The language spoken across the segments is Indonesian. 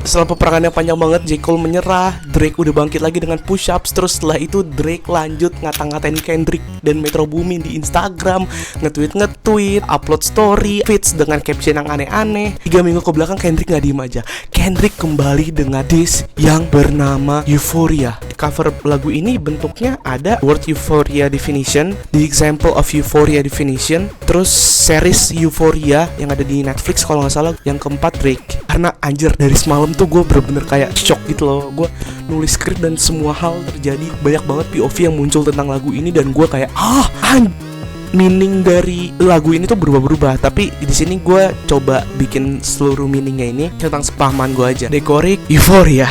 Setelah peperangan yang panjang banget, J. Cole menyerah. Drake udah bangkit lagi dengan push-ups. Terus setelah itu Drake lanjut ngata-ngatain Kendrick dan Metro Boomin di Instagram, nge-tweet, upload story, feeds dengan caption yang aneh-aneh. 3 minggu ke belakang Kendrick gak diem aja. Kendrick kembali dengan diss yang bernama Euphoria. Cover lagu ini bentuknya ada word Euphoria definition, the example of Euphoria definition, terus series Euphoria yang ada di Netflix kalau nggak salah, yang keempat Drake. Karena anjir dari semalam tuh gue bener-bener kayak shock gitu loh. Gue nulis skrip dan semua hal terjadi. Banyak banget POV yang muncul tentang lagu ini dan gue kayak meaning dari lagu ini tuh berubah-berubah. Tapi di sini gue coba bikin seluruh meaningnya ini tentang sepahaman gue aja. Decorik Euphoria.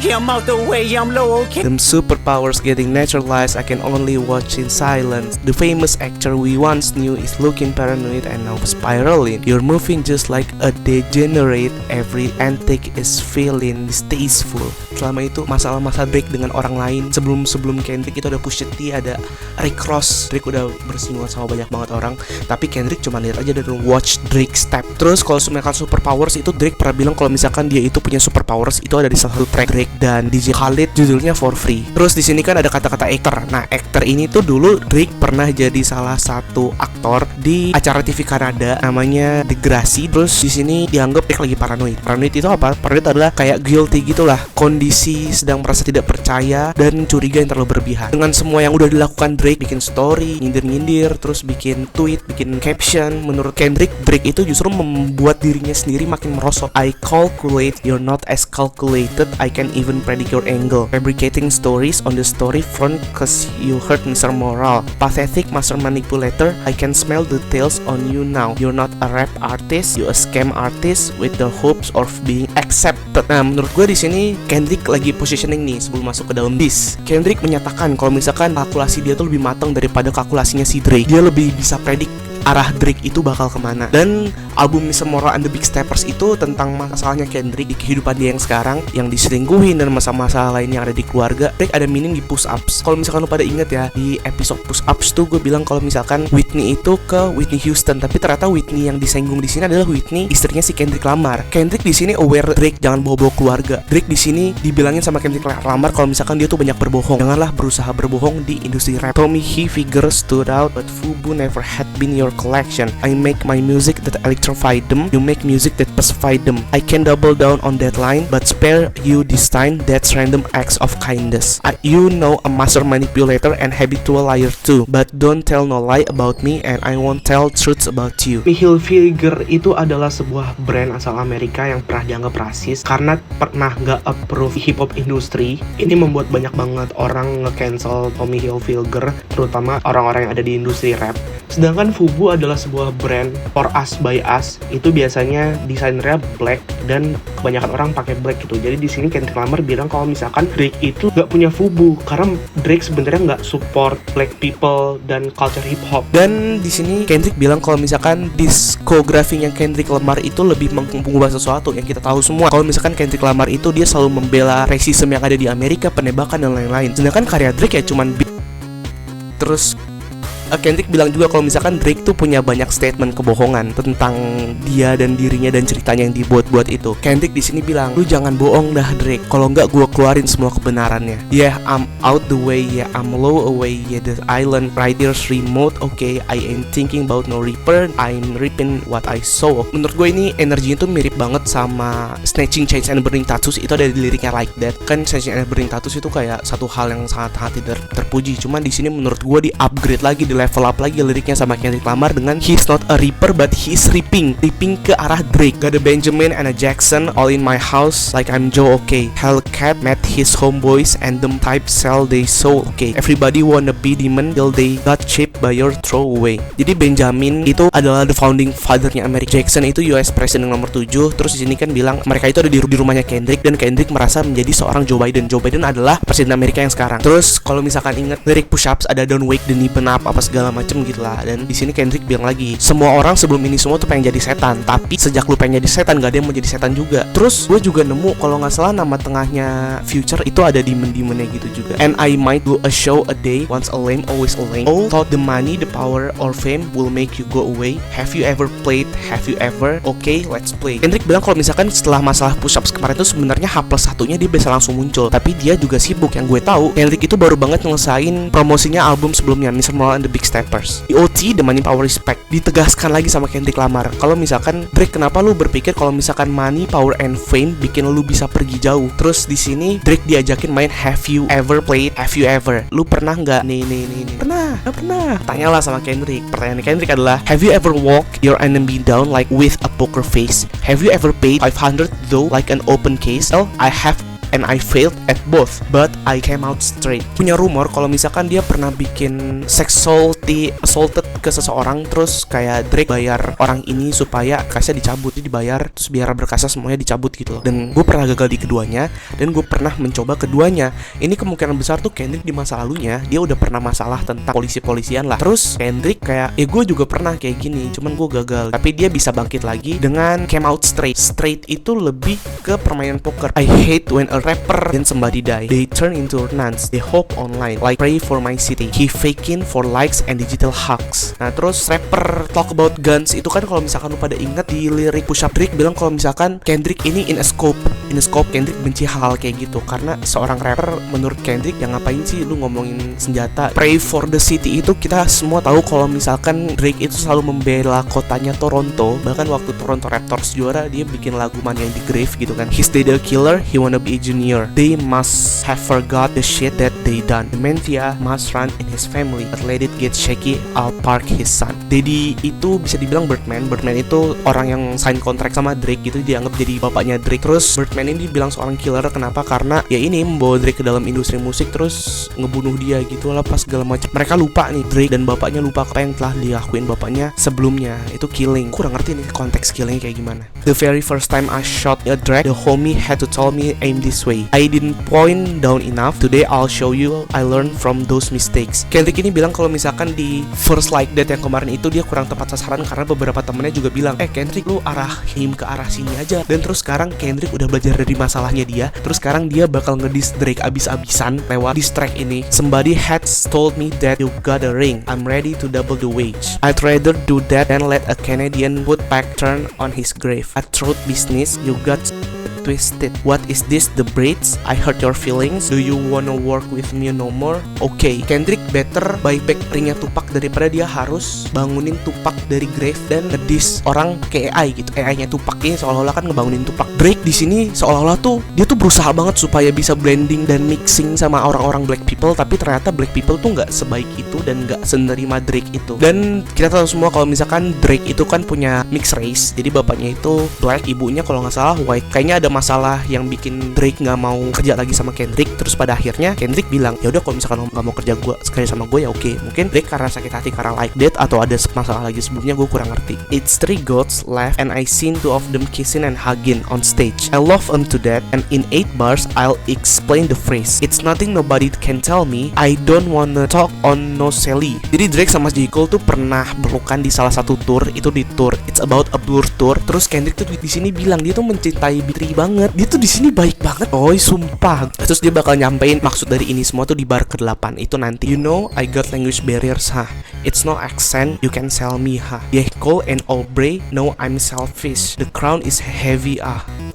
I'm out the way, I'm low, okay. Them superpowers getting naturalized, I can only watch in silence. The famous actor we once knew is looking paranoid and now spiraling. You're moving just like a degenerate. Every antic is feeling distasteful. Selama itu masalah-masalah Drake dengan orang lain. Sebelum Kendrick itu ada Pusha T, ada Rick Ross. Drake udah bersinggungan sama banyak banget orang. Tapi Kendrick cuma lihat aja dan watch Drake step. Terus kalau misalkan superpowers itu Drake pernah bilang kalau misalkan dia itu punya superpowers itu ada di salah satu track Drake dan DJ Khalid, judulnya For Free. Terus di sini kan ada kata-kata actor. Nah, actor ini tuh dulu Drake pernah jadi salah satu aktor di acara TV Kanada namanya Degrassi. Terus di sini dianggap Drake lagi paranoid. Paranoid itu apa? Paranoid adalah kayak guilty gitulah, kondisi sedang merasa tidak percaya dan curiga yang terlalu berlebihan. Dengan semua yang udah dilakukan Drake, bikin story, nyindir-nyindir, terus bikin tweet, bikin caption, menurut Kendrick, Drake itu justru membuat dirinya sendiri makin merosot. I calculate, you're not as calculated, I can even predict your angle. Fabricating stories on the story front cause you hurt Mr. Moral. Pathetic master manipulator, I can smell the tales on you now. You're not a rap artist, you a scam artist with the hopes of being accepted. Nah, menurut gue di sini Kendrick lagi positioning nih sebelum masuk ke dalam diss. Kendrick menyatakan kalau misalkan kalkulasi dia tuh lebih matang daripada kalkulasinya si Drake. Dia lebih bisa predik arah Drake itu bakal kemana. Dan album Mr. Moral and the Big Steppers itu tentang masalahnya Kendrick di kehidupan dia yang sekarang, yang diselingkuhin dan masalah-masalah lain yang ada di keluarga. Drake ada meaning di Push Ups. Kalau misalkan lu pada inget ya, di episode Push Ups tuh gue bilang kalau misalkan Whitney itu ke Whitney Houston, tapi ternyata Whitney yang disinggung di sini adalah Whitney, istrinya si Kendrick Lamar. Kendrick di sini aware Drake jangan bawa-bawa keluarga. Drake di sini dibilangin sama Kendrick Lamar kalau misalkan dia tuh banyak berbohong. Janganlah berusaha berbohong di industri rap. Tommy Hilfiger stood out, but Fubu never had been your collection. I make my music that electrify them. You make music that pacify them. I can double down on that line, but spare you this time. That's random acts of kindness. You know a master manipulator and habitual liar too. But don't tell no lie about me, and I won't tell truths about you. Hilfiger itu adalah sebuah brand asal Amerika yang pernah dianggap rasis karena pernah gak approve hip hop industry. Ini membuat banyak banget orang nge-cancel Tommy Hilfiger, terutama orang-orang yang ada di industri rap. Sedangkan Fubu adalah sebuah brand for us by us. Itu biasanya desainernya black dan kebanyakan orang pakai black gitu. Jadi di sini Kendrick Lamar bilang kalau misalkan Drake itu gak punya Fubu karena Drake sebenarnya gak support black people dan culture hip hop. Dan di sini Kendrick bilang kalau misalkan diskografinya Kendrick Lamar itu lebih mengubah sesuatu yang kita tahu semua. Kalau misalkan Kendrick Lamar itu dia selalu membela racism yang ada di Amerika, penembakan dan lain-lain. Sedangkan karya Drake ya cuman terus Kendrick bilang juga kalau misalkan Drake tuh punya banyak statement kebohongan tentang dia dan dirinya dan ceritanya yang dibuat-buat itu. Kendrick di sini bilang, lu jangan bohong dah Drake, kalau enggak gua keluarin semua kebenarannya. Yeah, I'm out the way, yeah, I'm low away, yeah, the island riders remote, okay, I ain't thinking about no reaper, I'm reaping what I sow. Menurut gue ini energinya tuh mirip banget sama Snatching Chains and Burning Tattoos. Itu ada di liriknya Like That. Kan Snatching and Burning Tattoos itu kayak satu hal yang sangat tidak terpuji. Cuman di sini menurut gue di upgrade lagi, di level up lagi liriknya sama Kendrick Lamar dengan he's not a reaper but he's reaping ke arah Drake. Got a Benjamin and a Jackson all in my house like I'm Joe, okay. Hellcat met his homeboys and them type sell they soul, okay. Everybody wanna be demon till they got chipped by your throwaway. Jadi Benjamin itu adalah the founding father-nya Amerika. Jackson itu US President nomor 7. Terus di sini kan bilang mereka itu ada di rumahnya Kendrick dan Kendrick merasa menjadi seorang Joe Biden. Joe Biden adalah Presiden Amerika yang sekarang. Terus kalau misalkan ingat lirik Push Ups ada Don't Wake the Nipen Up apa segala macem gitu lah. Dan di sini Kendrick bilang lagi, semua orang sebelum ini semua tuh pengen jadi setan, tapi sejak lu pengen jadi setan gak ada yang mau jadi setan juga. Terus gue juga nemu kalau nggak salah nama tengahnya Future itu ada demon-demonnya gitu juga. And I might do a show a day, once a lame always a lame. All thought the money, the power or fame will make you go away. Have you ever played? Have you ever? Okay, let's play. Kendrick bilang kalau misalkan setelah masalah push-ups kemarin itu sebenarnya H+1-nya dia bisa langsung muncul, tapi dia juga sibuk. Yang gue tahu Kendrick itu baru banget ngelesain promosinya album sebelumnya, Mr. Moral and the Big Steppers. Di OT, The Money Power Respect, ditegaskan lagi sama Kendrick Lamar kalau misalkan Drake, kenapa lu berpikir kalau misalkan money, power and fame bikin lu bisa pergi jauh. Terus di sini Drake diajakin main Have you ever played? Have you ever? Lu pernah nggak? Nih. Pernah? Nggak pernah. Tanyalah sama Kendrick. Pertanyaan Kendrick adalah, have you ever walked your enemy down like with a poker face? Have you ever paid 500 though like an open case? Well, I have, and I failed at both, but I came out straight. Punya rumor kalau misalkan dia pernah bikin assaulted ke seseorang, terus kayak Drake bayar orang ini supaya kasnya dicabut, dia dibayar terus biar berkasnya semuanya dicabut gitu loh. Dan gue pernah gagal di keduanya, dan gue pernah mencoba keduanya. Ini kemungkinan besar tuh Kendrick di masa lalunya dia udah pernah masalah tentang polisi-polisian lah. Terus Kendrick kayak, gue juga pernah kayak gini, cuman gue gagal. Tapi dia bisa bangkit lagi dengan came out straight. Straight itu lebih ke permainan poker. I hate when a rapper then somebody die. They turn into nuns. They hope online like pray for my city. He faking for likes and digital hacks. Nah terus rapper talk about guns itu kan kalau misalkan lu pada ingat di lirik Push Up, Drake bilang kalau misalkan Kendrick ini in a scope Kendrick benci hal-hal kayak gitu karena seorang rapper menurut Kendrick yang ngapain sih lu ngomongin senjata. Pray for the city itu kita semua tahu kalau misalkan Drake itu selalu membela kotanya Toronto. Bahkan waktu Toronto Raptors juara dia bikin lagu Money in the Grave gitu kan. He's the killer, he wanna be a junior. They must have forgot the shit that they done. The Mentia must run in his family, but let it get shaky, I'll park his son. Daddy itu bisa dibilang Birdman itu orang yang sign kontrak sama Drake gitu, dianggap jadi bapaknya Drake. Terus Birdman ini dibilang seorang killer, kenapa? Karena ya ini membawa Drake ke dalam industri musik terus ngebunuh dia gitu lah pas segala macam. Mereka lupa nih, Drake dan bapaknya lupa apa yang telah dilakuin bapaknya sebelumnya, itu killing. Kurang ngerti nih konteks killingnya kayak gimana. The very first time I shot a Drake, the homie had to tell me aim this way. I didn't point down enough. Today I'll show you I learned from those mistakes. Kendrick ini bilang kalau misalkan di First Like That yang kemarin itu dia kurang tepat sasaran karena beberapa temennya juga bilang, Kendrick lu aim ke arah sini aja. Dan terus sekarang Kendrick udah belajar dari masalahnya dia. Terus sekarang dia bakal ngediss Drake abis-abisan lewat diss track ini. Somebody has told me that you got a ring. I'm ready to double the wage. I'd rather do that than let a Canadian putback turn on his grave. A throat business, you got twisted. What is this, the braids? I hurt your feelings. Do you wanna work with me no more? Okay, Kendrick better buy back ringnya Tupac daripada dia harus bangunin Tupac dari grave dan ngediss orang ke AI gitu. AI-nya Tupac ini seolah-olah kan ngebangunin Tupac. Drake di sini seolah-olah tuh dia tuh berusaha banget supaya bisa blending dan mixing sama orang-orang black people, tapi ternyata black people tuh nggak sebaik itu dan nggak senerima Drake itu. Dan kita tahu semua kalau misalkan Drake itu kan punya mixed race, jadi bapaknya itu black, ibunya kalau nggak salah white. Kayaknya ada masalah yang bikin Drake nggak mau kerja lagi sama Kendrick. Terus pada akhirnya Kendrick bilang, ya udah kalau misalkan nggak mau kerja sama gue ya oke. Mungkin Drake karena sakit hati karena like that atau ada masalah lagi sebelumnya, gue kurang ngerti. It's 3 goats left and I seen 2 of them kissing and hugging on stage. I love them to death and in 8 bars I'll explain the phrase. It's nothing nobody can tell me. I don't wanna talk on no Sally. Jadi Drake sama J. Cole tuh pernah berpelukan di salah satu tour, itu di tour It's About a Blur tour. Terus Kendrick tuh di sini bilang dia tuh mencintai Bitri banget. Dia tuh di sini baik banget, sumpah. Terus dia bakal nyampein maksud dari ini semua tuh di bar ke-8 itu nanti. You know, I got language barriers, It's no accent, you can sell me, Yeah, Cole and Aubrey know I'm selfish. The crown is heavy,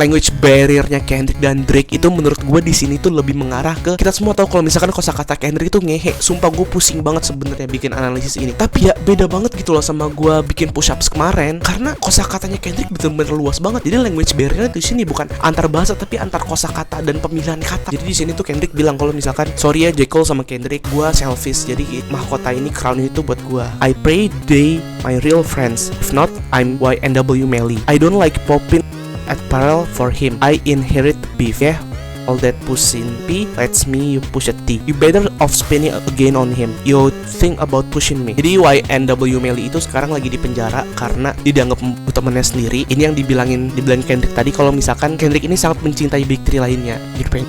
Language barriernya Kendrick dan Drake itu menurut gue di sini tuh lebih mengarah ke, kita semua tahu kalau misalkan kosakata Kendrick itu ngehe. Sumpah gue pusing banget sebenarnya bikin analisis ini. Tapi ya beda banget gitu loh sama gue bikin push ups kemarin, karena kosakatanya Kendrick bener-bener luas banget. Jadi language barriernya di sini bukan antar bahasa tapi antar kosakata dan pemilihan kata. Jadi di sini tuh Kendrick bilang kalau misalkan sorry ya J. Cole sama Kendrick, gue selfish. Jadi mahkota ini, crown itu buat gue. I pray they my real friends. If not, I'm YNW Melly. I don't like popping at parallel for him. I inherit beef. Yeah, all that pushing P lets me you push a T. You better off spinning again on him. You think about pushing me. Jadi YNW Melly itu sekarang lagi di penjara karena dia dianggap temennya sendiri. Ini yang dibilangin Kendrick tadi kalau misalkan Kendrick ini sangat mencintai Big Three lainnya. Jadi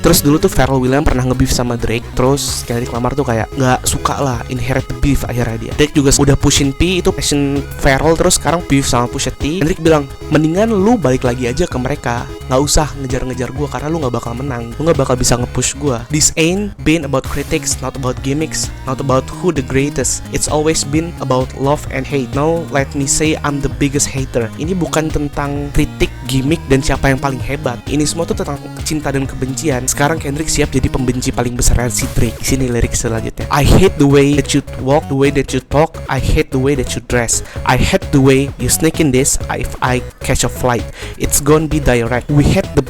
Terus dulu tuh Pharrell Williams pernah nge-beef sama Drake. Terus Kendrick Lamar tuh kayak nggak suka lah, inherit the beef akhirnya dia. Drake juga udah pushin P, itu passion Pharrell, terus sekarang beef sama Pusha T. Kendrick bilang, mendingan lu balik lagi aja ke mereka, nggak usah ngejar-ngejar gue karena lu nggak bakal menang, lu nggak bakal bisa nge-push gue. This ain't been about critics, not about gimmicks, not about who the greatest. It's always been about love and hate. Now let me say I'm the biggest hater. Ini bukan tentang kritik, gimmick, dan siapa yang paling hebat. Ini semua tuh tentang cinta dan kebencian. Sekarang Kendrick siap jadi pembenci paling besar si Drake. Di sini lirik selanjutnya. I hate the way that you walk, the way that you talk. I hate the way that you dress. I hate the way you sneak in this. If I catch a flight, it's gonna be direct. We hate the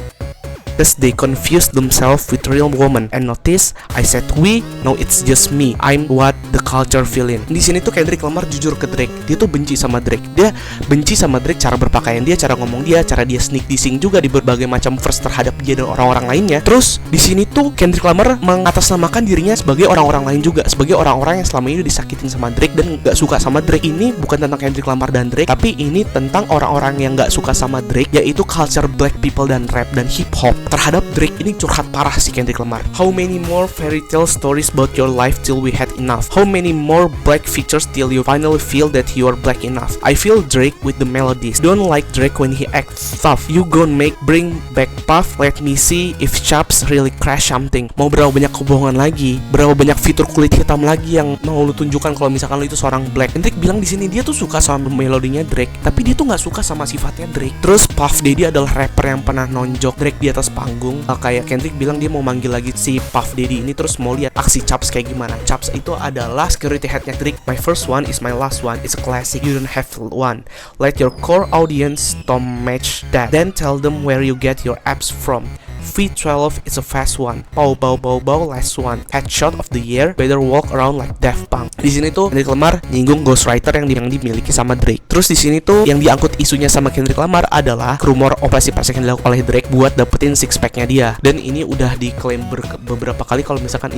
because they confuse themselves with real woman. And notice, I said we, no it's just me. I'm what the culture feeling. Di sini tuh Kendrick Lamar jujur ke Drake. Dia tuh benci sama Drake. Dia benci sama Drake cara berpakaian dia, cara ngomong dia, cara dia sneak dissing juga di berbagai macam verse terhadap dia dan orang-orang lainnya. Terus di sini tuh Kendrick Lamar mengatasnamakan dirinya sebagai orang-orang lain juga, sebagai orang-orang yang selama ini disakitin sama Drake dan gak suka sama Drake. Ini bukan tentang Kendrick Lamar dan Drake, tapi ini tentang orang-orang yang gak suka sama Drake, yaitu culture black people dan rap dan hip hop terhadap Drake. Ini curhat parah si Kendrick Lamar. How many more fairy tale stories about your life till we had enough? How many more black features till you finally feel that you are black enough? I feel Drake with the melodies. Don't like Drake when he acts tough. You gon' bring back Puff. Let me see if Chaps really crash something. Mau berapa banyak kebohongan lagi? Berapa banyak fitur kulit hitam lagi yang mau lu tunjukkan kalau misalkan lu itu seorang black? Kendrick bilang di sini dia tuh suka sama melodinya Drake, tapi dia tuh nggak suka sama sifatnya Drake. Terus Puff Daddy adalah rapper yang pernah nonjok Drake di atas panggung. Kayak Kendrick bilang dia mau manggil lagi si Puff Daddy ini, terus mau lihat aksi Chaps kayak gimana. Chaps itu adalah security headnya Drake. My first one is my last one. It's a classic. You don't have one. Let your core audience to match that. Then tell them where you get your apps from. V12 is a fast one. Bow bow bow bow last one. Headshot of the year. Better walk around like Daft Punk. Di sini tuh Kendrick Lamar nyinggung Ghostwriter yang dimiliki sama Drake. Terus di sini tuh yang diangkut isunya sama Kendrick Lamar adalah rumor operasi pasif yang dilakukan oleh Drake buat dapetin six packnya dia. Dan ini udah diklaim beberapa kali kalau misalkan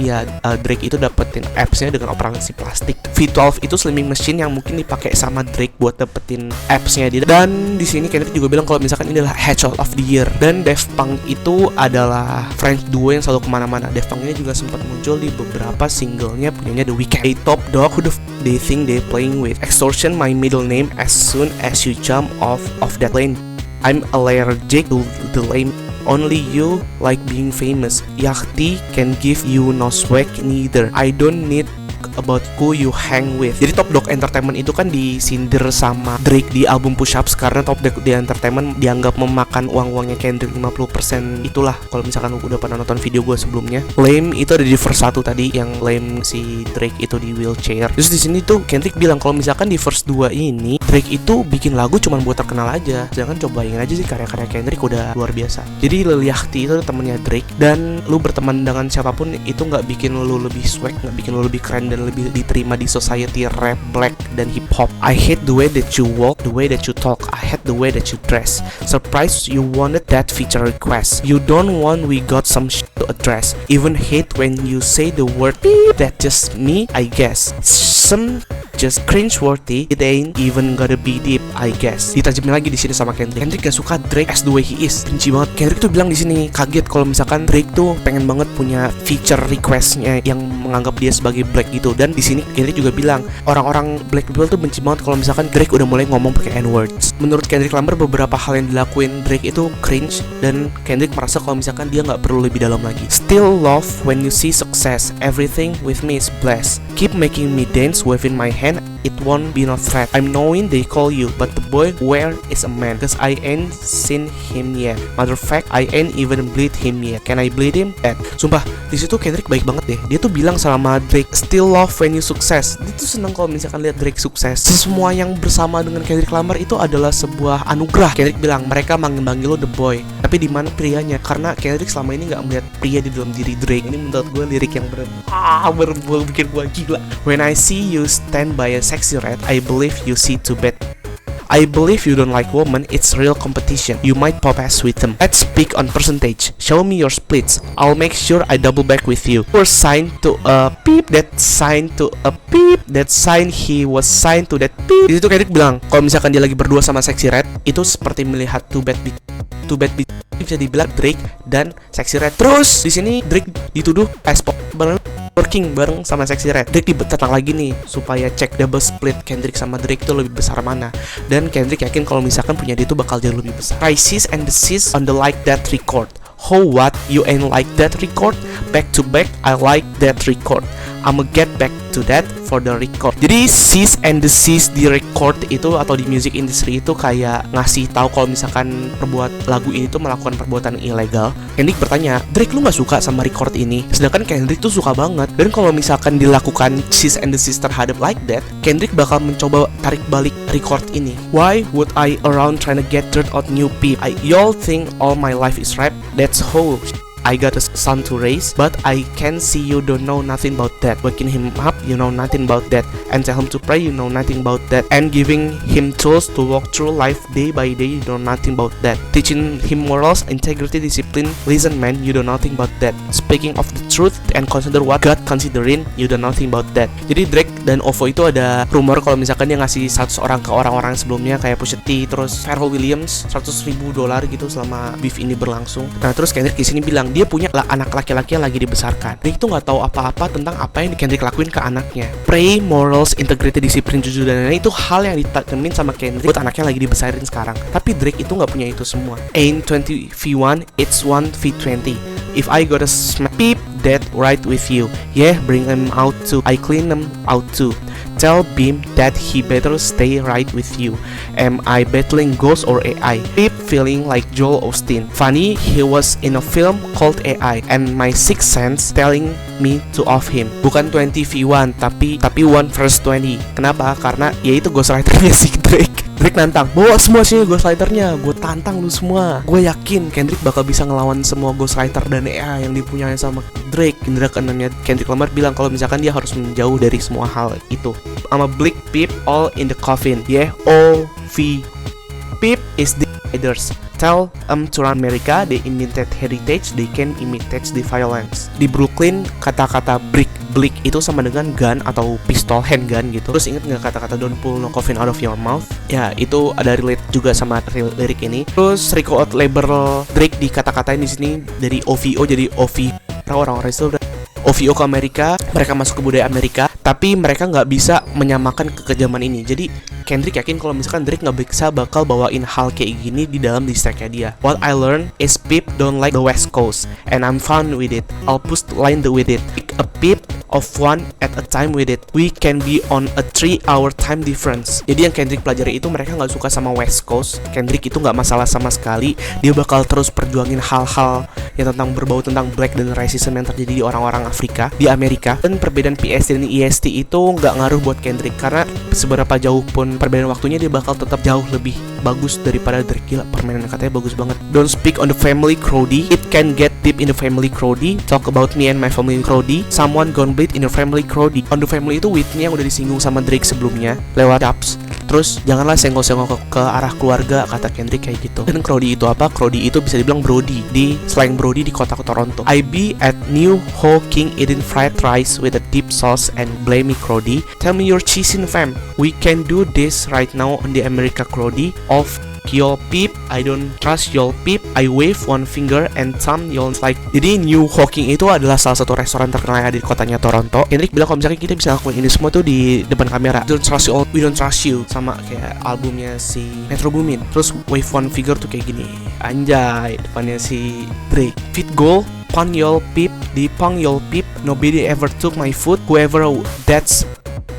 Drake itu dapetin appsnya dengan operasi plastik. V12 itu slimming machine yang mungkin dipakai sama Drake buat dapetin appsnya dia. Dan di sini Kendrick juga bilang kalau misalkan ini adalah headshot of the year. Dan Daft Punk itu adalah French duo yang selalu kemana-mana. Daft Punk-nya juga sempat muncul di beberapa singlenya punyanya The Weeknd. A top dog, who the they think they playing with? Extortion my middle name as soon as you jump off that lane. I'm allergic to the lame. Only you like being famous. Yachty can give you no swag neither. I don't need about who you hang with. Jadi Top Dog Entertainment itu kan disindir sama Drake di album Push Ups karena Top Dog Entertainment dianggap memakan uang-uangnya Kendrick 50%. Itulah kalau misalkan lu udah pernah nonton video gue sebelumnya. Lame itu ada di verse 1 tadi yang lame si Drake itu di wheelchair. Terus di sini tuh Kendrick bilang kalau misalkan di verse 2 ini Drake itu bikin lagu cuman buat terkenal aja. Jangan cobain aja sih karya-karya Kendrick udah luar biasa. Jadi Lil Yachty itu temennya Drake, dan lu berteman dengan siapapun itu nggak bikin lu lebih swag, nggak bikin lu lebih keren dan lebih diterima di society rap, black, dan hip hop. I hate the way that you walk, the way that you talk. I hate the way that you dress. Surprised you wanted that feature request. You don't want we got some shit to address. Even hate when you say the word beep. That just me, I guess. Some just cringe-worthy. It ain't even gotta be deep, I guess. Ditajemin lagi di sini sama Kendrick. Kendrick gak suka Drake as the way he is. Benci banget. Kendrick tuh bilang di sini kaget kalau misalkan Drake tuh pengen banget punya feature requestnya yang menganggap dia sebagai black gitu. Dan di sini Kendrick juga bilang orang-orang black people tuh benci banget kalau misalkan Drake udah mulai ngomong pakai N-words. Menurut Kendrick Lamar beberapa hal yang dilakuin Drake itu cringe, dan Kendrick merasa kalau misalkan dia nggak perlu lebih dalam lagi. Still love when you see success. Everything with me is blessed. Keep making me dance within my hand. It won't be no threat. I'm knowing they call you, but the boy where is a man? Cause I ain't seen him yet. Matter of fact, I ain't even bleed him yet. Can I bleed him? Sumpah, di situ Kendrick baik banget deh. Dia tuh bilang sama Drake, still love when you success. Dia tuh seneng kalau misalkan lihat Drake sukses. Semua yang bersama dengan Kendrick Lamar itu adalah sebuah anugerah. Kendrick bilang mereka manggil lo the boy, tapi di mana prianya? Karena Kendrick selama ini nggak melihat pria di dalam diri Drake. Ini menurut gue lirik yang bikin gue gila. When I see you stand by a sexy red, I believe you see too bad. I believe you don't like women, it's real competition. You might pop ass with them. Let's speak on percentage. Show me your splits. I'll make sure I double back with you. We're signed to a beep, that signed to a beep, that sign he was signed to that beep. Di situ Kendrick bilang, kalau misalkan dia lagi berdua sama Sexy Red, itu seperti melihat two bad bitch bisa dibilang Drake dan Sexyy Red. Terus di sini Drake dituduh working bareng sama Sexyy Red. Drake ditantang lagi nih supaya cek double split Kendrick sama Drake itu lebih besar mana. Dan Kendrick yakin kalau misalkan punya dia itu bakal jauh lebih besar. Crisis and the Sis on the Like That record. How what? You ain't like that record? Back to back, I like that record. I'ma get back to that for the record. Jadi Sis and the Sis di record itu atau di music industry itu kayak ngasih tahu kalau misalkan perbuat lagu ini tuh melakukan perbuatan ilegal. Kendrick bertanya, Drake lu nggak suka sama record ini? Sedangkan Kendrick tuh suka banget. Dan kalau misalkan dilakukan Sis and the Sis terhadap Like That, Kendrick bakal mencoba tarik balik record ini. Why would I around trying to get dirt out new peep? Y'all think all my life is rap? That's how I got a son to raise, but I can see you don't know nothing about that. Waking him up, you know nothing about that. And tell him to pray, you know nothing about that. And giving him tools to walk through life day by day, you know nothing about that. Teaching him morals, integrity, discipline, listen man, you know nothing about that. Speaking of the truth and consider what God considering, you know nothing about that. Jadi Drake dan OVO itu ada rumor kalau misalkan dia ngasih 100 orang ke orang-orang sebelumnya kayak Pusha T, terus Pharrell Williams $100,000 gitu selama beef ini berlangsung. Nah terus Kendrick di sini bilang dia punya anak laki-laki yang lagi dibesarkan. Drake tuh nggak tahu apa-apa tentang apa yang Kendrick lakuin ke anaknya. Pray, morals, integrity, disiplin, jujur dan lain-lain itu hal yang ditekenin sama Kendrick buat anaknya lagi dibesarin sekarang. Tapi Drake itu nggak punya itu semua. Ain't 20v1, it's 1v20. If I gotta smack peep, that right with you. Yeah, bring him out too. I clean him out too. Tell Beam that he better stay right with you. Am I battling ghosts or AI? Peep feeling like Joel Osteen. Funny, he was in a film called AI, and my sixth sense telling me to off him. Bukan 20v1, tapi 1 versus 20. Kenapa? Karena yaitu ghostwriternya si Drake. Drake nantang, bawa semua sini ghostwriternya, gue tantang lu semua. Gue yakin Kendrick bakal bisa ngelawan semua ghostwriter dan AI yang dipunyai sama Drake. Indra keenamnya Kendrick Lamar bilang kalau misalkan dia harus menjauh dari semua hal itu. I'm a blick peep all in the coffin. Yeah, OV. Peep is the leaders. Tell to run America, they imitate heritage, they can imitate the violence. Di Brooklyn, kata-kata brick itu sama dengan gun atau pistol handgun gitu. Terus inget nggak kata-kata don't pull no coffin out of your mouth? Ya itu ada relate juga sama lirik ini. Terus record label Drake di kata-katain di sini dari OVO jadi OV. Orang-orang itu udah OVO ke Amerika, mereka masuk ke budaya Amerika, tapi mereka nggak bisa menyamakan kekejaman ini. Jadi Kendrick yakin kalau misalkan Drake nggak bisa bakal bawain hal kayak gini di dalam distracknya dia. What I learned is peep don't like the West Coast, and I'm fine with it. I'll push the line with it. Pick a peep of one at a time with it. We can be on a 3-hour time difference. Jadi yang Kendrick pelajari itu mereka nggak suka sama West Coast. Kendrick itu nggak masalah sama sekali. Dia bakal terus perjuangin hal-hal yang berbau tentang black dan racism yang terjadi di orang-orang Afrika di Amerika. Dan perbedaan PST dan EST itu nggak ngaruh buat Kendrick karena seberapa jauh pun perbedaan waktunya dia bakal tetap jauh lebih bagus daripada Drake. Gila, permainan katanya bagus banget. Don't speak on the family crowdy. It can get deep in the family crowdy. Talk about me and my family crowdy. Someone gone bleed in the family crowdy. On the family itu Whitney yang udah disinggung sama Drake sebelumnya lewat Chaps. Terus janganlah senggol-senggol ke arah keluarga, kata Kendrick kayak gitu. Dan crowdy itu apa? Crowdy itu bisa dibilang Brody di slang Brody di kota Toronto. I be at New Ho King eating fried rice with a deep sauce and blame me crowdy. Tell me your cheesing fam. We can do this right now on the America crowdy of y'all peep, I don't trust y'all peep. I wave one finger and thumb y'all like. Jadi New Hawking itu adalah salah satu restoran terkenal yang ada di kotanya Toronto. Kendrick bilang kalau misalnya kita bisa lakukan ini semua tuh di depan kamera. Don't trust you all, we don't trust you. Sama kayak albumnya si Metro Boomin. Terus wave one finger tuh kayak gini. Anjay, depannya si Drake. Fit goal, pun y'all peep, di punk y'all peep. Nobody ever took my food. Whoever that's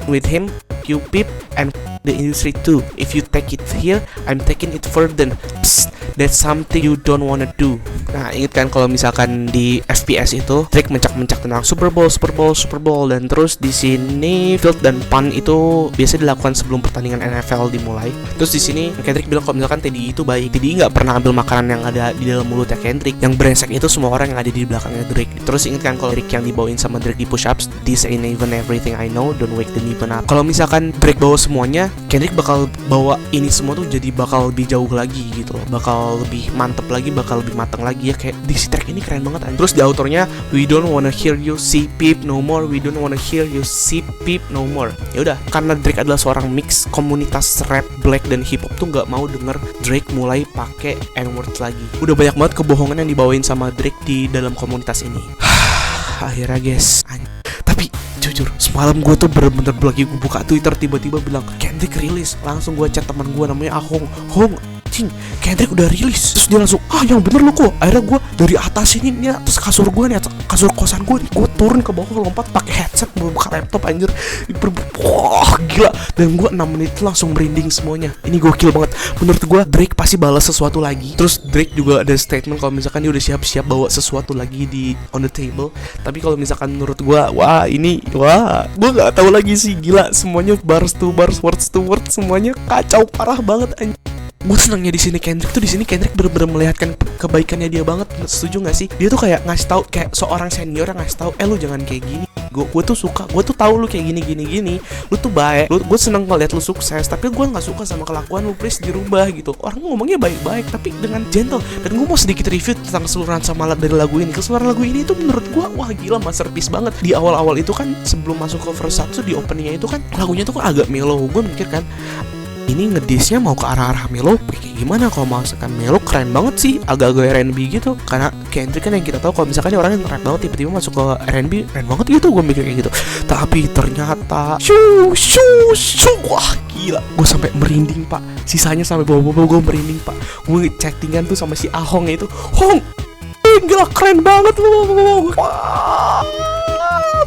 with him, you peep and the industry too. If you take it here, I'm taking it further. Psst, that's something you don't wanna do. Nah, ingat kan kalau misalkan di FPS itu Drake mencak-mencak tentang Super Bowl, dan terus di sini field dan pun itu biasa dilakukan sebelum pertandingan NFL dimulai. Terus di sini Kendrick bilang kalau misalkan Teddy itu baik. Teddy nggak pernah ambil makanan yang ada di dalam mulutnya Kendrick. Yang brengsek itu semua orang yang ada di belakangnya Drake. Terus ingat kan kalau Drake yang dibawain sama Drake di push-ups, this ain't even everything I know, don't wake the even up. Kalau misalkan Drake bawa semuanya, Kendrick bakal bawa ini semua tuh jadi bakal lebih jauh lagi gitu loh, bakal lebih mantep lagi, bakal lebih mateng lagi ya. Kayak di si track ini keren banget anjir. Terus di outronya, we don't wanna hear you see peep no more, we don't wanna hear you see peep no more. Ya udah, karena Drake adalah seorang mix komunitas rap black dan hip hop tuh nggak mau denger Drake mulai pakai N-word lagi. Udah banyak banget kebohongan yang dibawain sama Drake di dalam komunitas ini. Akhirnya guys, tapi jujur semalam gue tuh bener-bener lagi gue buka Twitter tiba-tiba bilang Kendrick rilis, langsung gue chat teman gue namanya Ahong, cing, Kendrick udah rilis. Terus dia langsung, yang bener lu kok. Akhirnya gue dari atas ini nih, terus kasur gue nih, kasur kosan gue nih, gue turun ke bawah, lompat pakai headset, buka laptop anjir. Wah gila. Dan gue 6 menit langsung merinding semuanya. Ini gokil banget. Menurut gue Drake pasti balas sesuatu lagi. Terus Drake juga ada statement kalau misalkan dia udah siap-siap bawa sesuatu lagi di on the table. Tapi kalau misalkan menurut gue, gue nggak tahu lagi sih, gila. Semuanya bars to bars, words to words, semuanya kacau parah banget anjir. Gue senangnya di sini Kendrick bener-bener melihatkan kebaikannya dia banget. Setuju nggak sih? Dia tuh kayak ngasih tahu, kayak seorang senior yang ngasih tahu, lu jangan kayak gini. Gue tuh suka, gue tuh tahu lu kayak gini. Lu tuh baik, gue seneng ngeliat lu sukses. Tapi gue nggak suka sama kelakuan lu, please dirubah gitu. Orang ngomongnya baik-baik tapi dengan gentle. Dan gue mau sedikit review tentang keseluruhan sama dari lagu ini. Keseluruhan lagu ini itu menurut gue, wah gila, masterpiece banget. Di awal-awal itu kan, sebelum masuk ke verse 1 di openingnya itu kan lagunya tuh kan agak mellow. Gue mikir kan, ini ngedisnya mau ke arah-arah melo, kayak gimana kalau misalkan melo? Keren banget sih, agak-agak R&B gitu. Karena Kendrick kan yang kita tahu kalau misalkan orang yang rap banget tiba-tiba masuk ke R&B, keren banget gitu. Gue mikir kayak gitu. Tapi ternyata wah gila, gue sampai merinding pak. Sisanya sampai bawa-bawa gue merinding pak. Gue chattingan tuh sama si Ahong itu, gila keren banget lu. Wah,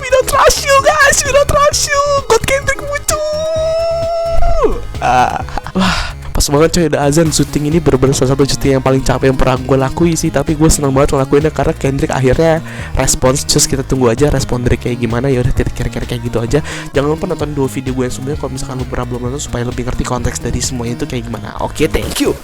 we don't trust you guys, we don't trust you. God Kendrick muncul. Wah, pas banget coy, udah azan. Syuting ini bener-bener salah satu syuting yang paling capek yang pernah gue lakui sih. Tapi gue seneng banget ngelakuinnya karena Kendrick akhirnya respons. Terus kita tunggu aja respon Drake kayak gimana. Ya udah kira-kira kayak gitu aja. Jangan lupa nonton 2 video gue yang sebelumnya kalau misalkan lu pernah belum nonton, supaya lebih ngerti konteks dari semuanya itu kayak gimana. Oke, thank you.